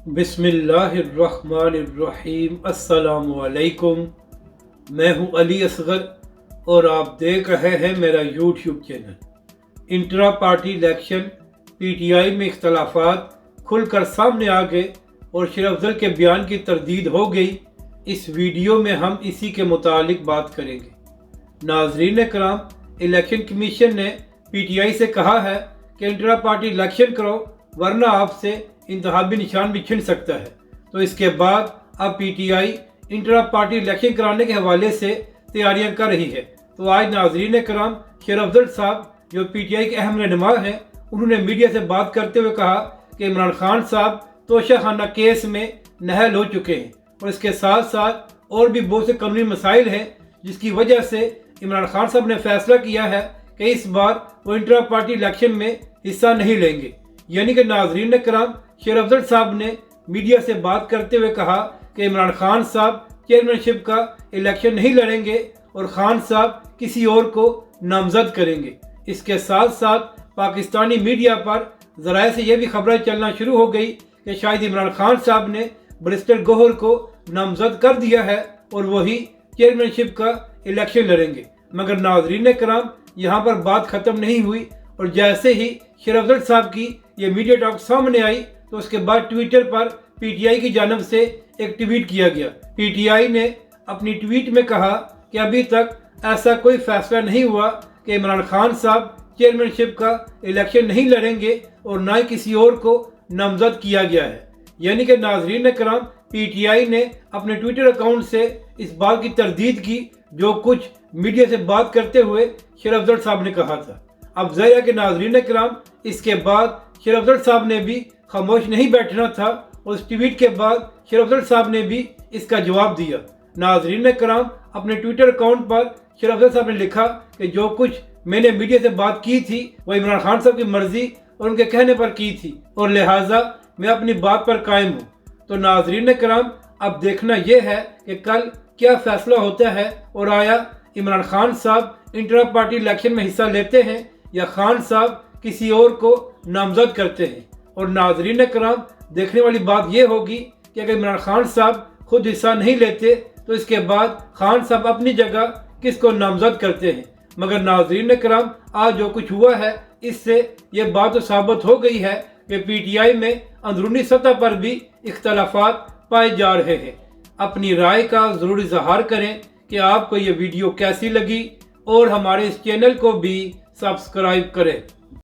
बिस्मिल्लाहिर्रहमानिर्रहीम। अस्सलाम वालेकुम। मैं हूं अली असगर और आप देख रहे हैं मेरा YouTube channel. Intra party election PTI में इख्तलाफात खुलकर सामने आ गए और शेर अफजल के बयान की तरदीद हो गई। इस वीडियो में हम इसी के मुतालिक बात करेंगे। नाजरीन कराम, इलेक्शन कमीशन ने पीटीआई से कहा है कि इंट्रा पार्टी इलेक्शन करो वरना आपसे इंतखाबी निशान भी छिन सकता है। तो इसके बाद अब पीटीआई इंट्रा पार्टी इलेक्शन कराने के हवाले से तैयारियां कर रही है। तो आज नाजरीन कराम, शेर अफजल साहब जो पीटीआई के अहम रहनुमा हैं, उन्होंने मीडिया से बात करते हुए कहा कि इमरान खान साहब तोशाखाना केस में नाअहल हो चुके हैं और इसके साथ साथ और भी बहुत से कानूनी मसाइल हैं जिसकी वजह से इमरान खान साहब ने फैसला किया है कि इस बार वो इंट्रा पार्टी इलेक्शन में हिस्सा नहीं लेंगे। यानी कि नाजरीन कराम, शेर अफजल साहब ने मीडिया से बात करते हुए कहा कि इमरान खान साहब चेयरमैनशिप का इलेक्शन नहीं लड़ेंगे और खान साहब किसी और को नामजद करेंगे। इसके साथ साथ पाकिस्तानी मीडिया पर ज़राए से यह भी खबरें चलना शुरू हो गई कि शायद इमरान खान साहब ने बैरिस्टर गौहर को नामजद कर दिया है और वही चेयरमैनशिप का इलेक्शन लड़ेंगे। मगर नाजरीन कराम, यहाँ पर बात ख़त्म नहीं हुई और जैसे ही शेर अफजल साहब की ये मीडिया टॉक सामने आई तो उसके बाद ट्विटर पर पीटीआई की जानब से एक ट्वीट किया गया। पीटीआई ने अपनी ट्वीट में कहा कि अभी तक ऐसा कोई फैसला नहीं हुआ कि इमरान खान साहब चेयरमैनशिप का इलेक्शन नहीं लड़ेंगे और ना ही किसी और को नामजद किया गया है। यानी कि नाजरीन कराम, पीटीआई ने अपने ट्विटर अकाउंट से इस बात की तरदीद की जो कुछ मीडिया से बात करते हुए शेर अफजल साहब ने कहा था। अब ज़ाहिर है कि नाजरीन कराम, इसके बाद शेर अफजल साहब ने भी खामोश नहीं बैठना था और उस ट्वीट के बाद शेर अफजल साहब ने भी इसका जवाब दिया। नाजरीन कराम, अपने ट्विटर अकाउंट पर शेर अफजल साहब ने लिखा कि जो कुछ मैंने मीडिया से बात की थी वो इमरान खान साहब की मर्जी और उनके कहने पर की थी और लिहाजा मैं अपनी बात पर कायम हूँ। तो नाजरीन कराम, अब देखना यह है कि कल क्या फैसला होता है और आया इमरान खान साहब इंट्रा पार्टी इलेक्शन में हिस्सा लेते हैं या खान साहब किसी और को नामजद करते हैं। और नाजरीन कराम, देखने वाली बात यह होगी कि अगर इमरान खान साहब खुद हिस्सा नहीं लेते तो इसके बाद खान साहब अपनी जगह किसको नामजद करते हैं। मगर नाजरीन कराम, आज जो कुछ हुआ है इससे ये बात तो साबित हो गई है कि पीटीआई में अंदरूनी सतह पर भी इख्तलाफात पाए जा रहे हैं। अपनी राय का ज़रूर इजहार करें कि आपको ये वीडियो कैसी लगी और हमारे इस चैनल को भी सब्सक्राइब करें।